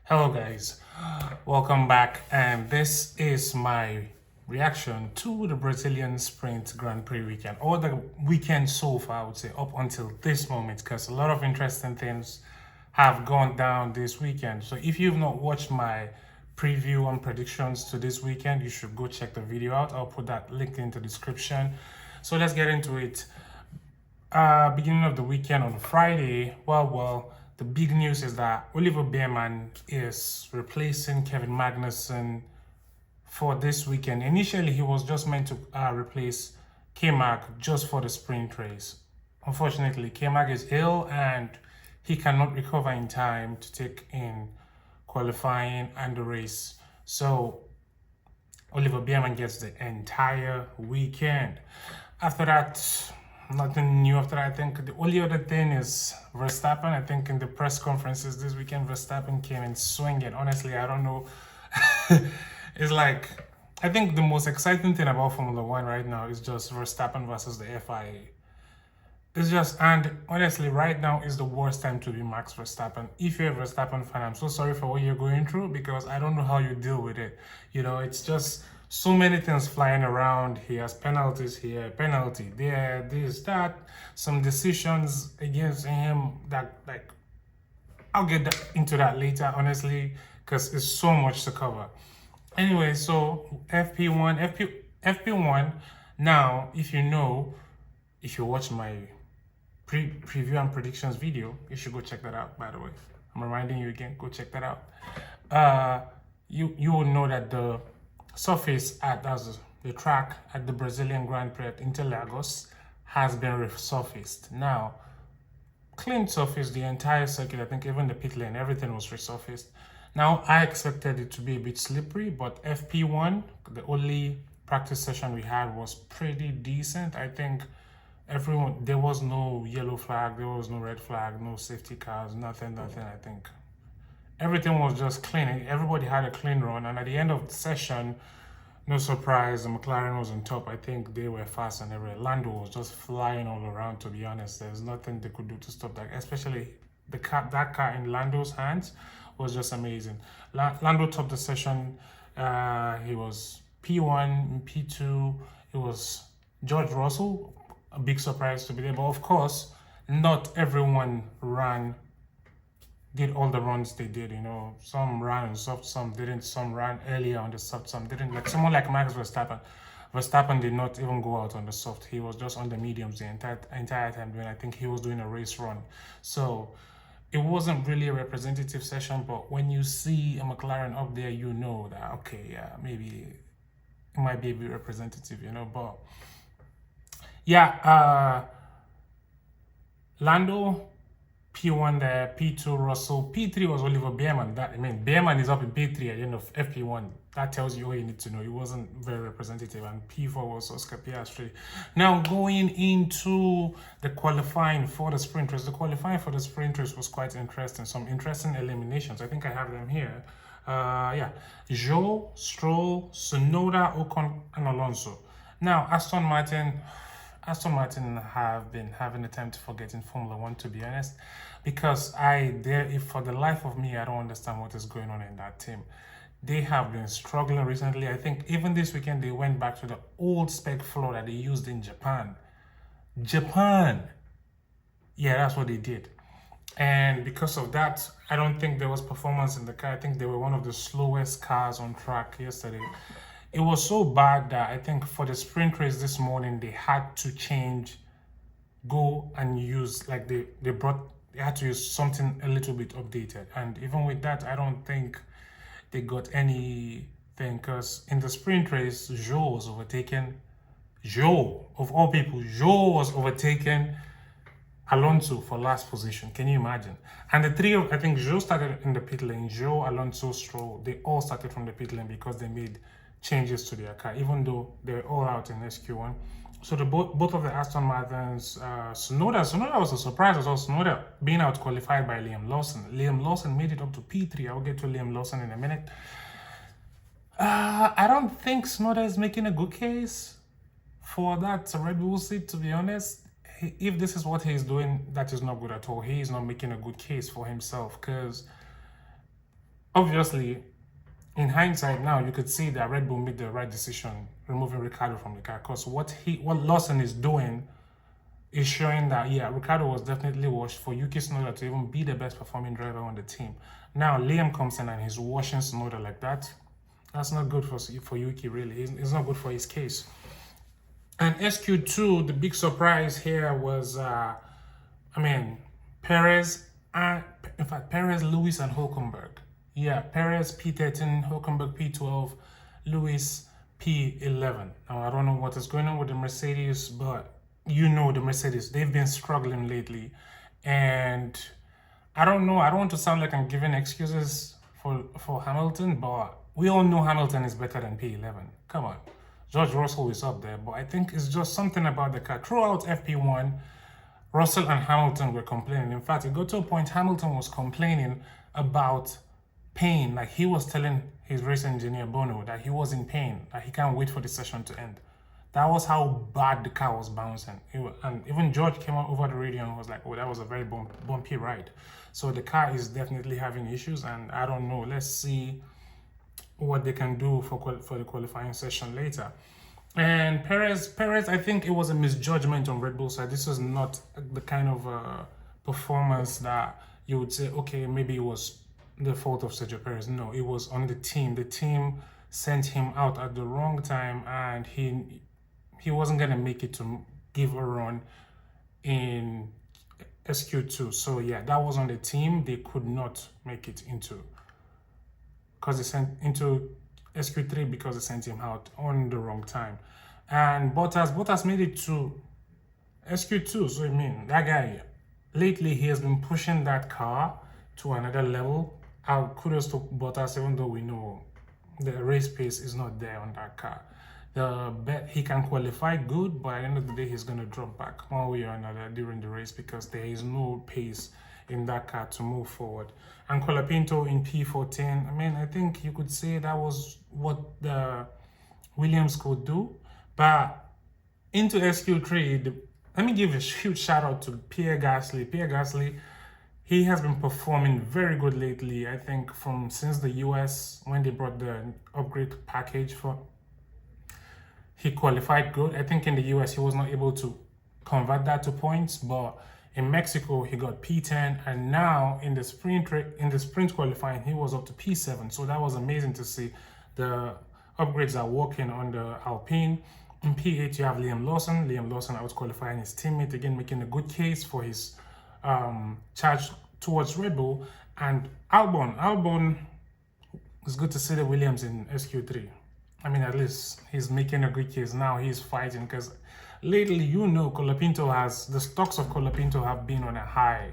Hello, guys. Welcome back, and this is my reaction to the Brazilian Sprint Grand Prix weekend, or the weekend so far, I would say, up until this moment, because a lot of interesting things have gone down this weekend. So, if you've not watched my preview and predictions to this weekend, you should go check the video out. I'll put that link in the description. So, let's get into it. Beginning of the weekend on Friday, the big news is that Oliver Bearman is replacing Kevin Magnussen for this weekend. Initially, he was just meant to replace K-Mag just for the sprint race. Unfortunately, K-Mag is ill and he cannot recover in time to take in qualifying and the race. So Oliver Bearman gets the entire weekend. After that, nothing new after that. I think the only other thing is Verstappen. I think in the press conferences this weekend, Verstappen came in swinging. Honestly, I don't know. It's like, I think the most exciting thing about Formula One right now is just Verstappen versus the FIA. It's just, and honestly, right now is the worst time to be Max Verstappen. If you're a Verstappen fan, I'm so sorry for what you're going through because I don't know how you deal with it. It's just so many things flying around. He has penalties here, penalty there, this, that, some decisions against him that, like, I'll get into that later, honestly, because it's so much to cover. Anyway, so FP1. Now, if you watch my preview and predictions video, you should go check that out. By the way, I'm reminding you again, go check that out. You will know that the surface the track at the Brazilian Grand Prix at Interlagos has been resurfaced. Now, clean surface, the entire circuit, I think even the pit lane, everything was resurfaced. Now, I expected it to be a bit slippery, but FP1, the only practice session we had, was pretty decent. I think there was no yellow flag, there was no red flag, no safety cars, nothing. I think everything was just clean. Everybody had a clean run, and at the end of the session, no surprise, the McLaren was on top. I think they were fast and everywhere. Lando was just flying all around, to be honest. There's nothing they could do to stop that, especially that car in Lando's hands was just amazing. Lando topped the session. He was P1, P2. It was George Russell, a big surprise to be there. But of course, not everyone did all the runs they did. Some ran on soft, some didn't. Some ran earlier on the soft, some didn't. Like someone like Max Verstappen. Verstappen did not even go out on the soft. He was just on the mediums the entire time. I think he was doing a race run. So it wasn't really a representative session, but when you see a McLaren up there, you know that, okay, yeah, maybe it might be a bit representative, but yeah, Lando, P1 there, P2 Russell, P3 was Oliver Bearman. Bearman is up in P3 at the end of FP1. That tells you all you need to know. It wasn't very representative. And P4 was Oscar Piastri. Now, going into the qualifying for the sprint race. The qualifying for the sprint race was quite interesting. Some interesting eliminations. I think I have them here. Zhou, Stroll, Tsunoda, Ocon, and Alonso. Now, Aston Martin have been having a time to forget in Formula One, to be honest, because if for the life of me, I don't understand what is going on in that team. They have been struggling recently. I think even this weekend, they went back to the old spec floor that they used in Japan. Yeah, that's what they did. And because of that, I don't think there was performance in the car. I think they were one of the slowest cars on track yesterday. It was so bad that I think for the sprint race this morning, they had to go and use, like they had to use something a little bit updated. And even with that, I don't think they got anything, because in the sprint race, Zhou was overtaken. Zhou, of all people, Zhou was overtaken Alonso for last position. Can you imagine? And I think Zhou started in the pit lane. Zhou, Alonso, Stroll, they all started from the pit lane because they made changes to their car, even though they're all out in SQ1. So both of the Aston Martins, Tsunoda was a surprise as well. Tsunoda being out qualified by Liam Lawson. Liam Lawson made it up to P3. I'll get to Liam Lawson in a minute. I don't think Tsunoda is making a good case for that Red Bull seat, to be honest. If this is what he's doing, that is not good at all. He is not making a good case for himself, because obviously, in hindsight now, you could see that Red Bull made the right decision removing Ricardo from the car, because what Lawson is doing is showing that, yeah, Ricardo was definitely washed for Yuki Tsunoda to even be the best performing driver on the team. Now Liam comes in and he's washing Tsunoda like that. That's not good for Yuki, really. It's not good for his case. And SQ2, the big surprise here was, Perez, in fact, Perez, Lewis, and Hulkenberg. Yeah, Perez P13, Hulkenberg P12, Lewis P11. Now, I don't know what is going on with the Mercedes, but you know the Mercedes, they've been struggling lately. And I don't know, I don't want to sound like I'm giving excuses for Hamilton, but we all know Hamilton is better than P11. Come on. George Russell is up there, but I think it's just something about the car. Throughout FP1, Russell and Hamilton were complaining. In fact, it got to a point Hamilton was complaining about pain. Like, he was telling his race engineer Bono that he was in pain, that he can't wait for the session to end. That was how bad the car was bouncing. And even George came out over the radio and was like, oh, that was a very bumpy ride. So the car is definitely having issues, and I don't know. Let's see what they can do for the qualifying session later. And Perez, I think it was a misjudgment on Red Bull side. This was not the kind of performance that you would say, okay, maybe it was the fault of Sergio Perez. No, it was on the team. The team sent him out at the wrong time, and he wasn't gonna make it to give a run in SQ2. So yeah, that was on the team. They could not make it into, because they sent into SQ3 because they sent him out on the wrong time. And Bottas made it to SQ2. So I mean, that guy, lately he has been pushing that car to another level. Kudos to Bottas, even though we know the race pace is not there on that car. He can qualify good, but at the end of the day, he's going to drop back one way or another during the race because there is no pace in that car to move forward. And Colapinto in P14, I mean, I think you could say that was what the Williams could do. But into SQ3, let me give a huge shout out to Pierre Gasly. Pierre Gasly, he has been performing very good lately. I think since the US, when they brought the upgrade package he qualified good. I think in the US he was not able to convert that to points, but in Mexico he got P10, and now in the sprint qualifying he was up to P7. So that was amazing to see. The upgrades are working on the Alpine. In P8 you have Liam Lawson. Liam Lawson out qualifying his teammate again, making a good case for his charge towards Red Bull. And Albon, it's good to see the Williams in SQ3. I mean, at least he's making a good case now. He's fighting, because lately, the stocks of Colapinto have been on a high.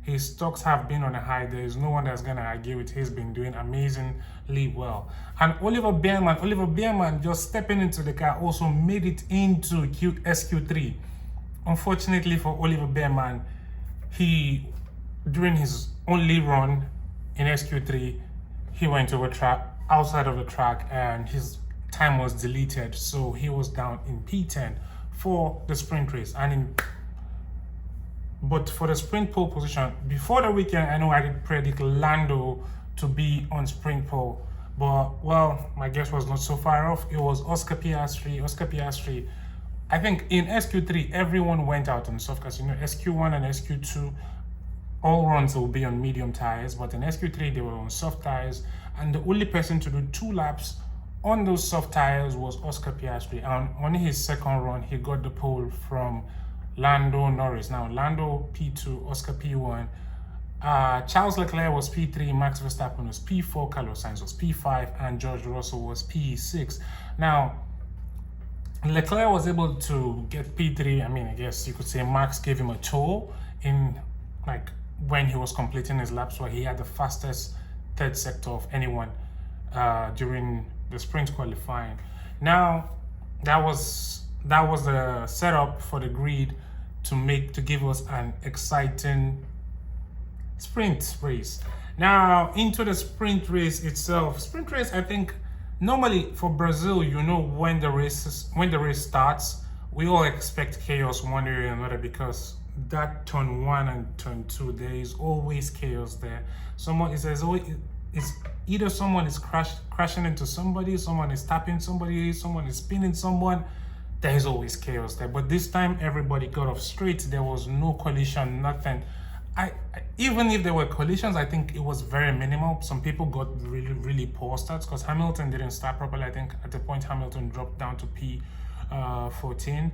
His stocks have been on a high. There is no one that's going to argue with. He's been doing amazingly well. And Oliver Bearman just stepping into the car also made it into SQ3. Unfortunately for Oliver Bearman, during his only run in SQ3, he went outside of the track and his time was deleted, so he was down in P10 for the sprint race. But for the sprint pole position before the weekend, I know I did predict Lando to be on sprint pole, but well, my guess was not so far off. It was Oscar Piastri. I think in SQ3 everyone went out on soft, because SQ1 and SQ2 all runs will be on medium tires, but in SQ3 they were on soft tires, and the only person to do 2 laps on those soft tires was Oscar Piastri. And on his second run, he got the pole from Lando Norris. Now, Lando P2, Oscar P1, Charles Leclerc was P3, Max Verstappen was P4, Carlos Sainz was P5, and George Russell was P6. Now, Leclerc was able to get P3. I mean, I guess you could say Max gave him a tow when he was completing his laps, where he had the fastest third sector of anyone during the sprint qualifying. Now, that was the setup for the grid to give us an exciting sprint race. Now, into the sprint race itself. Sprint race, I think, normally for Brazil, when the race starts, we all expect chaos one way or another, because that turn 1 and turn 2, there is always chaos there. it's either someone is crashing into somebody, someone is tapping somebody, someone is spinning someone. There is always chaos there. But this time, everybody got off straight. There was no collision, nothing. Even if there were collisions, I think it was very minimal. Some people got really, really poor starts because Hamilton didn't start properly. I think at the point Hamilton dropped down to P14.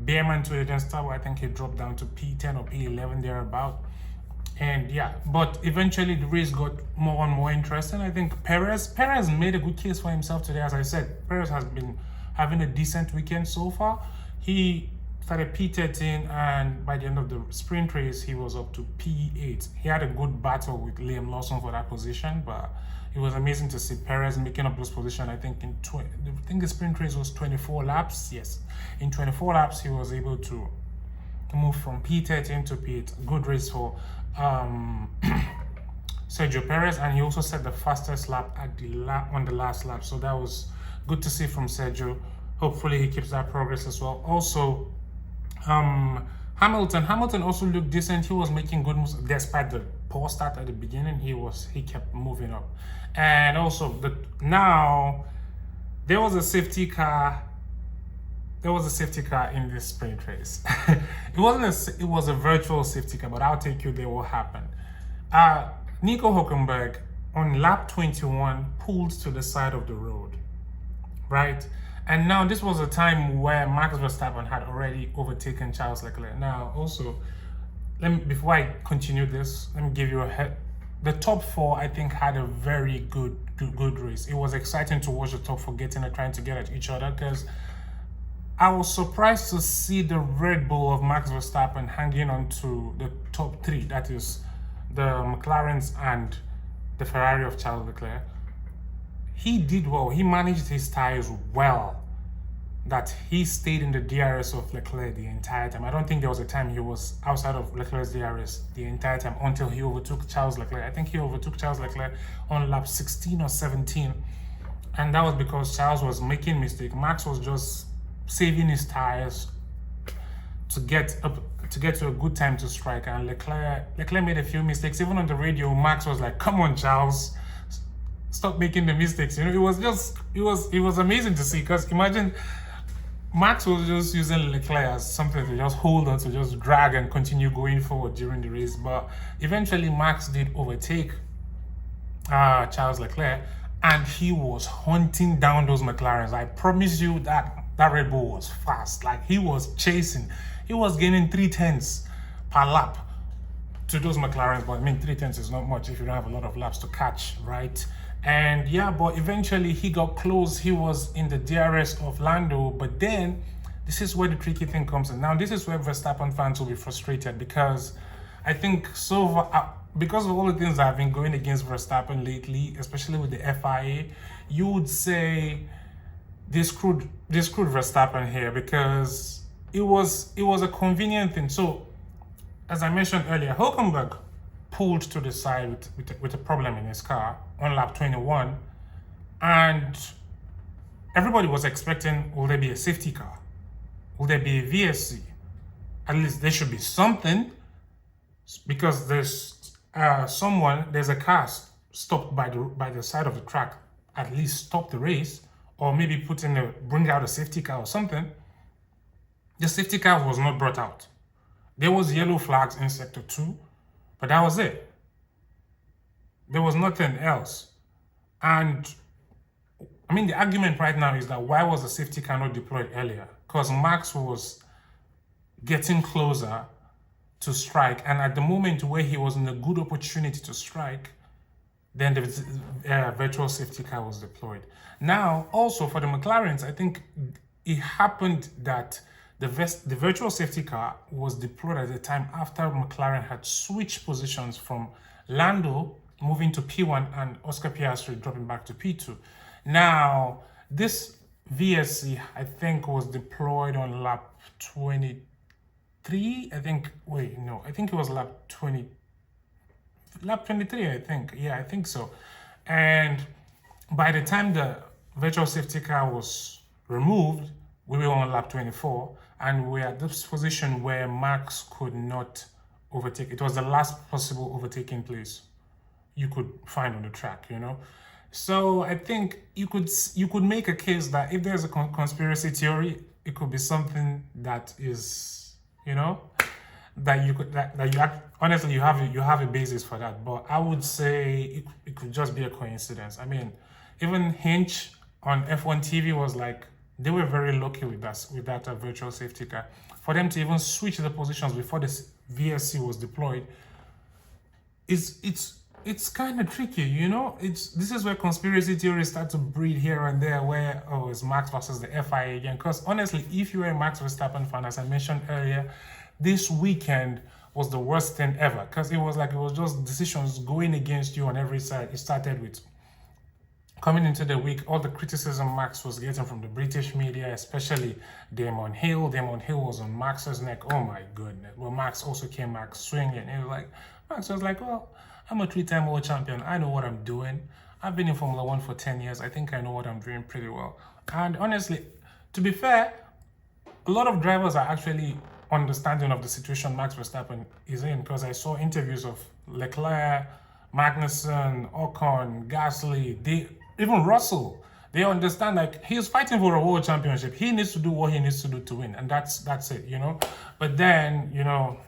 Behrman too didn't start. I think he dropped down to P10 or P11 thereabout. And yeah, but eventually the race got more and more interesting. I think Perez made a good case for himself today. As I said, Perez has been having a decent weekend so far. He started P13, and by the end of the sprint race, he was up to P8. He had a good battle with Liam Lawson for that position, but it was amazing to see Perez making up those positions. I think the sprint race was 24 laps. Yes, in 24 laps, he was able to move from P13 to P8. Good race for Sergio Perez, and he also set the fastest lap at on the last lap. So that was good to see from Sergio. Hopefully he keeps that progress as well. Also, Hamilton also looked decent. He was making good moves despite the poor start at the beginning. He kept moving up. And also now there was a safety car. There was a safety car in this sprint race. It was a virtual safety car, but I'll take you there what happened. Nico Hülkenberg on lap 21 pulled to the side of the road, right? And now this was a time where Max Verstappen had already overtaken Charles Leclerc. Now also, before I continue this, let me give you a head. The top four, I think, had a very good race. It was exciting to watch the top four trying to get at each other, because I was surprised to see the Red Bull of Max Verstappen hanging on to the top three. That is the McLarens and the Ferrari of Charles Leclerc. He did well. He managed his tires well, that he stayed in the DRS of Leclerc the entire time. I don't think there was a time he was outside of Leclerc's DRS the entire time until he overtook Charles Leclerc. I think he overtook Charles Leclerc on lap 16 or 17. And that was because Charles was making mistakes. Max was just saving his tires to get to a good time to strike. And Leclerc made a few mistakes. Even on the radio, Max was like, "Come on, Charles, stop making the mistakes." You know, it was amazing to see, because imagine Max was just using Leclerc as something to just hold on, to just drag and continue going forward during the race. But eventually Max did overtake Charles Leclerc, and he was hunting down those McLarens. I promise you that Red Bull was fast. Like, he was chasing. He was gaining 3/10 per lap to those McLarens. But I mean, 3/10 is not much if you don't have a lot of laps to catch, right? And yeah, but eventually he got close. He was in the DRS of Lando. But then this is where the tricky thing comes in. Now, this is where Verstappen fans will be frustrated, because I think because of all the things that have been going against Verstappen lately, especially with the FIA, you would say they screwed Verstappen here, because it was a convenient thing. So, as I mentioned earlier, Hülkenberg pulled to the side with a problem in his car on lap 21, and everybody was expecting, will there be a safety car? Will there be a VSC? At least there should be something, because there's a car stopped by the side of the track. At least stop the race, or maybe bring out a safety car or something. The safety car was not brought out. There was yellow flags in sector 2, but that was it. There was nothing else. And I mean, the argument right now is that why was the safety car not deployed earlier? Because Max was getting closer to strike, and at the moment where he was in a good opportunity to strike, then the virtual safety car was deployed. Now, also for the McLarens, I think it happened that the virtual safety car was deployed at the time after McLaren had switched positions from Lando moving to P1 and Oscar Piastri dropping back to P2. Now, this VSC, I think, was deployed on lap 23. I think it was lap 23, I think. Yeah, I think so. And by the time the virtual safety car was removed, we were on lap 24, and we're at this position where Max could not overtake. It was the last possible overtaking place. you could find on the track, you know. So I think you could make a case that if there's a conspiracy theory, it could be something that is, you know, that you could that you honestly you have a basis for that. But I would say it could just be a coincidence. I mean, even Hinch on F1 TV was like they were very lucky with that virtual safety car. For them to even switch the positions before this VSC was deployed, it's kind of tricky, you know. This is where conspiracy theories start to breed here and there, where it's Max versus the FIA again. Because honestly, if you were a Max Verstappen fan, as I mentioned earlier, this weekend was the worst thing ever, because it was just decisions going against you on every side. It started with coming into the week, all the criticism Max was getting from the British media, especially Damon Hill. Damon Hill was on Max's neck. Oh my goodness. Well, Max also came back swinging. Max was like, well, I'm a 3-time world champion. I know what I'm doing. I've been in Formula One for 10 years. I think I know what I'm doing pretty well. And honestly, to be fair, a lot of drivers are actually understanding of the situation Max Verstappen is in, because I saw interviews of Leclerc, Magnussen, Ocon, Gasly, even Russell. They understand, like, he's fighting for a world championship. He needs to do what he needs to do to win, and that's it, you know. But then, you know,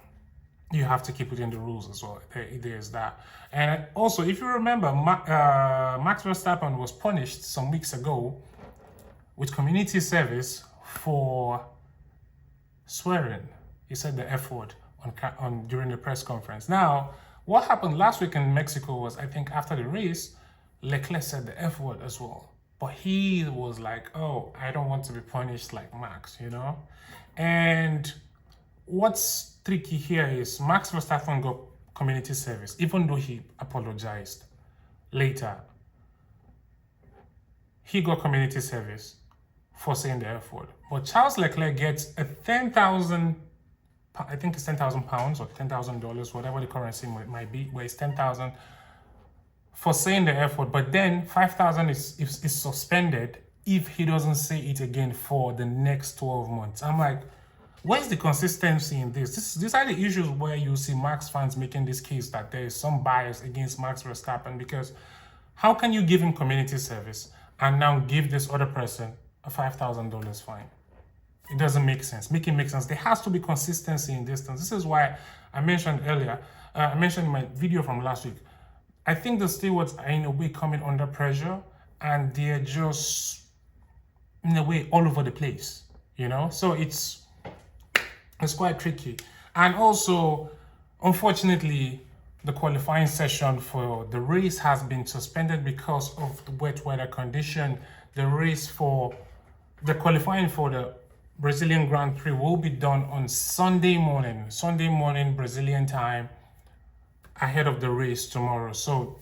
you have to keep within the rules as well. There's that. And also, if you remember, Max Verstappen was punished some weeks ago with community service for swearing. He said the F word on during the press conference. Now, what happened last week in Mexico was, I think after the race, Leclerc said the F word as well. But he was like, oh, I don't want to be punished like Max, you know? And what's tricky here is Max Verstappen got community service, even though he apologized later. He got community service for saying the F word. But Charles Leclerc gets a 10,000, I think it's 10,000 pounds or $10,000, whatever the currency might be, where it's 10,000 for saying the F word. But then 5,000 is suspended if he doesn't say it again for the next 12 months. I'm like, where's the consistency in this? These are the issues where you see Max fans making this case that there is some bias against Max Verstappen, because how can you give him community service and now give this other person a $5,000 fine? It doesn't make sense. Make it make sense. There has to be consistency in this thing. This is why I mentioned earlier, I mentioned in my video from last week, I think the stewards are in a way coming under pressure, and they're just in a way all over the place, you know? So it's quite tricky. And also, unfortunately, the qualifying session for the race has been suspended because of the wet weather condition. The qualifying for the Brazilian Grand Prix will be done on Sunday morning Brazilian time, ahead of the race tomorrow. So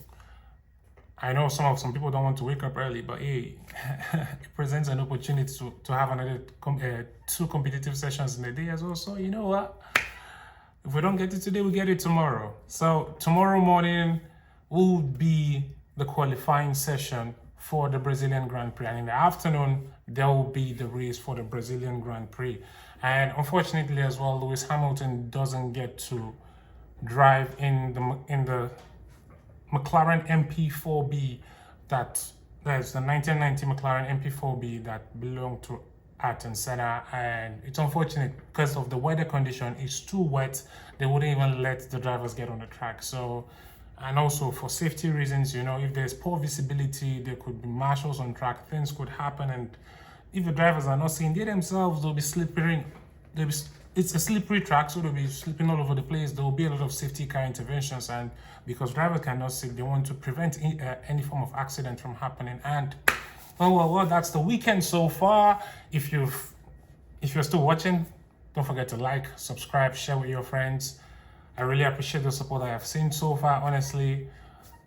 I know some people don't want to wake up early, but hey, it presents an opportunity to have another 2 competitive sessions in a day as well. So you know what? If we don't get it today, we get it tomorrow. So tomorrow morning will be the qualifying session for the Brazilian Grand Prix, and in the afternoon there will be the race for the Brazilian Grand Prix. And unfortunately as well, Lewis Hamilton doesn't get to drive in the McLaren MP4B that's the 1990 McLaren MP4B that belonged to Ayrton Senna. And it's unfortunate because of the weather condition. It's too wet. They wouldn't even let the drivers get on the track. So, and also for safety reasons, you know, if there's poor visibility, there could be marshals on track, things could happen. And if the drivers are not seeing, they themselves, they'll be slipping. It's a slippery track, so they'll be slipping all over the place. There will be a lot of safety car interventions, and because drivers cannot see, they want to prevent any form of accident from happening. And well, that's the weekend so far. If you're still watching, don't forget to like, subscribe, share with your friends. I really appreciate the support I have seen so far. Honestly,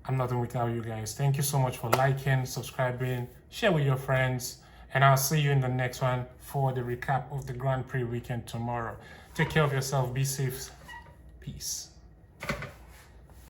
I'm nothing without you guys. Thank you so much for liking, subscribing, share with your friends. And I'll see you in the next one for the recap of the Grand Prix weekend tomorrow. Take care of yourself. Be safe. Peace.